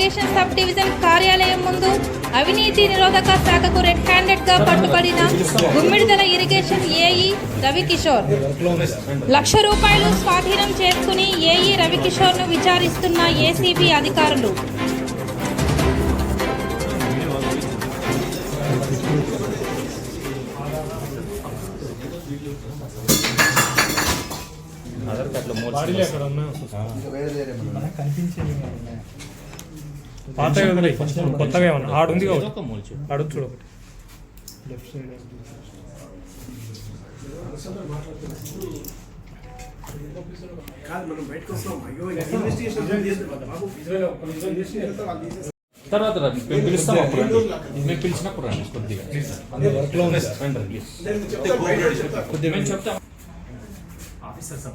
Irrigation sub division కార్యాలయం ముందు అవినీతి నిరోధక శాఖకు రెడ్ హ్యాండెడ్ గా పట్టుబడిన గుమ్మిడిదల ఇరిగేషన్ ఏఈ రవికిషోర్. ₹1,00,000 స్వాధీనం చేసుకుని ఏఈ రవికిషోర్ ను విచారిస్తున్న ఏసీబీ అధికారులు. పాత కొత్తగా ఏమన్నా ఆడుంది ఆడు చూడు ఒకటి లెఫ్ట్ సైడ్. తర్వాత మేము పిలుస్తాం, అప్పుడు మేము పిలిచినప్పుడు రండి కొద్దిగా కొద్దిగా మేము చెప్తాం. ఆఫీసర్స్